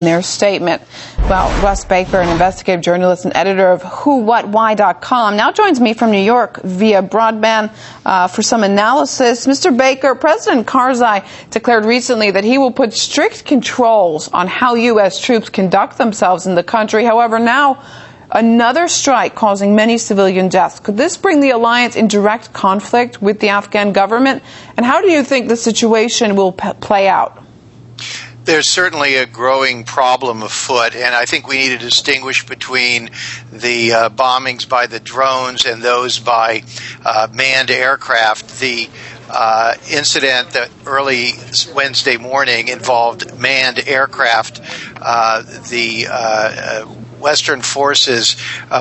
their statement. Well, Russ Baker, an investigative journalist and editor of WhoWhatWhy.com, now joins me from New York via broadband for some analysis. Mr. Baker, President Karzai declared recently that he will put strict controls on how U.S. troops conduct themselves in the country. However, now another strike causing many civilian deaths. Could this bring the alliance in direct conflict with the Afghan government? And how do you think the situation will play out? There's certainly a growing problem afoot, and I think we need to distinguish between the bombings by the drones and those by manned aircraft. The incident that early Wednesday morning involved manned aircraft. Western forces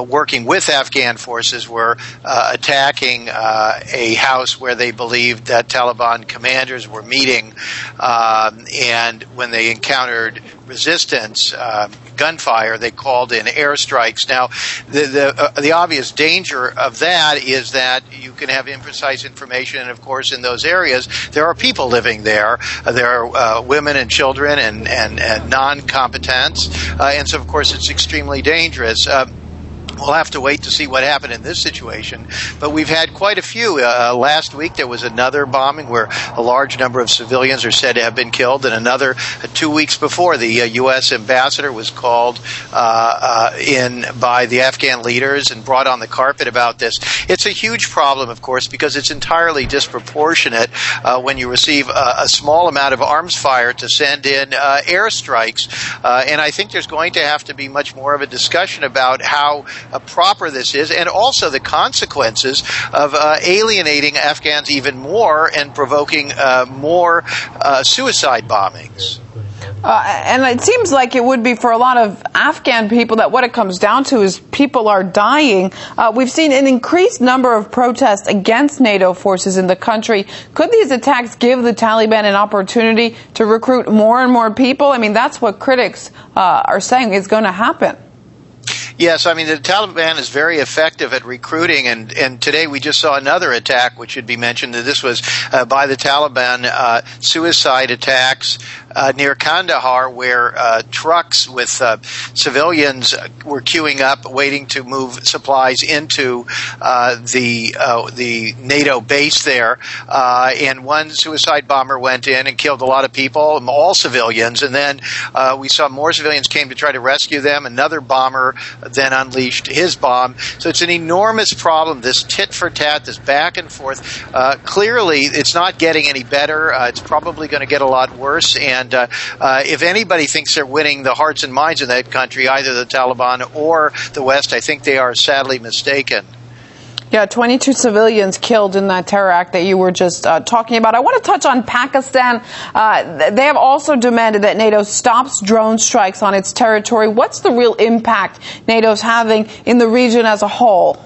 working with Afghan forces were attacking a house where they believed that Taliban commanders were meeting, and when they encountered resistance, gunfire, they called in airstrikes. Now, the obvious danger of that is that you can have imprecise information, and of course in those areas there are people living there. There are women and children and non-combatants, and so of course it's extremely dangerous. We'll have to wait to see what happened in this situation, but we've had quite a few. Last week there was another bombing where a large number of civilians are said to have been killed, and another 2 weeks before the U.S. ambassador was called in by the Afghan leaders and brought on the carpet about this. It's a huge problem, of course, because it's entirely disproportionate when you receive a small amount of arms fire to send in airstrikes, and I think there's going to have to be much more of a discussion about how proper this is, and also the consequences of alienating Afghans even more and provoking more suicide bombings. And it seems like it would be for a lot of Afghan people that what it comes down to is people are dying. We've seen an increased number of protests against NATO forces in the country. Could these attacks give the Taliban an opportunity to recruit more and more people? I mean, that's what critics are saying is going to happen. Yes, I mean, the Taliban is very effective at recruiting, and today we just saw another attack, which should be mentioned. This was by the Taliban, suicide attacks near Kandahar, where trucks with civilians were queuing up, waiting to move supplies into the NATO base there, and one suicide bomber went in and killed a lot of people, all civilians, and then we saw more civilians came to try to rescue them. Another bomber then unleashed his bomb. So it's an enormous problem, this tit for tat, this back and forth. Clearly, it's not getting any better. It's probably going to get a lot worse. And if anybody thinks they're winning the hearts and minds of that country, either the Taliban or the West, I think they are sadly mistaken. Yeah, 22 civilians killed in that terror act that you were just talking about. I want to touch on Pakistan. They have also demanded that NATO stops drone strikes on its territory. What's the real impact NATO's having in the region as a whole?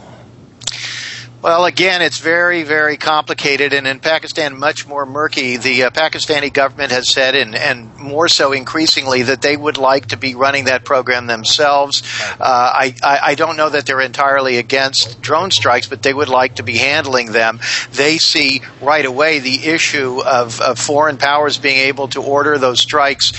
Well, again, it's very, very complicated, and in Pakistan, much more murky. The Pakistani government has said, and more so increasingly, that they would like to be running that program themselves. I don't know that they're entirely against drone strikes, but they would like to be handling them. They see right away the issue of foreign powers being able to order those strikes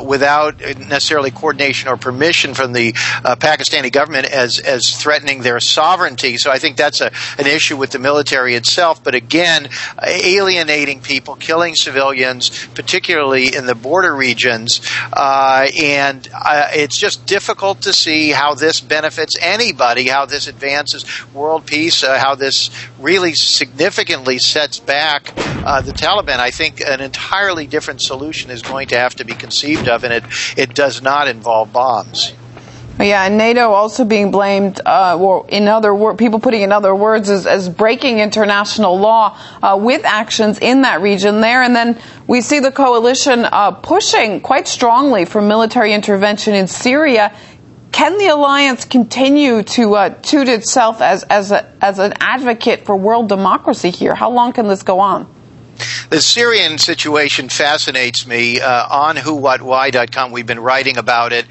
without necessarily coordination or permission from the Pakistani government as threatening their sovereignty. So I think that's an issue with the military itself, but again, alienating people, killing civilians, particularly in the border regions, and it's just difficult to see how this benefits anybody, how this advances world peace, how this really significantly sets back the Taliban. I think an entirely different solution is going to have to be conceived of, and it does not involve bombs. Yeah, and NATO also being blamed, or people putting in other words, as breaking international law with actions in that region there. And then we see the coalition pushing quite strongly for military intervention in Syria. Can the alliance continue to toot itself as an advocate for world democracy here? How long can this go on? The Syrian situation fascinates me. On WhoWhatWhy.com, we've been writing about it,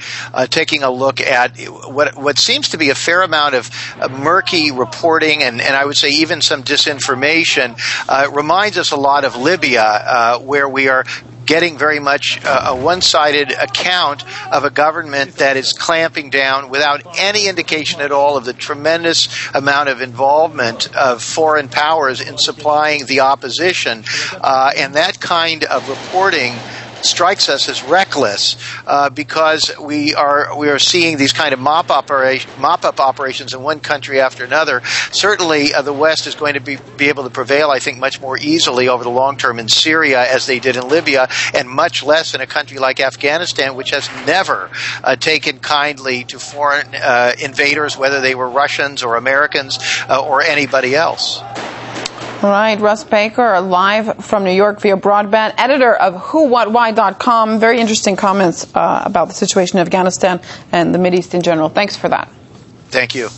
taking a look at what seems to be a fair amount of murky reporting and I would say even some disinformation. It reminds us a lot of Libya, where we are getting very much a one-sided account of a government that is clamping down without any indication at all of the tremendous amount of involvement of foreign powers in supplying the opposition. And that kind of reporting strikes us as reckless because we are seeing these kind of mop-up operations in one country after another. Certainly, the West is going to be able to prevail, I think, much more easily over the long term in Syria as they did in Libya, and much less in a country like Afghanistan, which has never taken kindly to foreign invaders, whether they were Russians or Americans or anybody else. All right, Russ Baker, live from New York via broadband, editor of WhoWhatWhy.com. Very interesting comments about the situation in Afghanistan and the Mideast in general. Thanks for that. Thank you.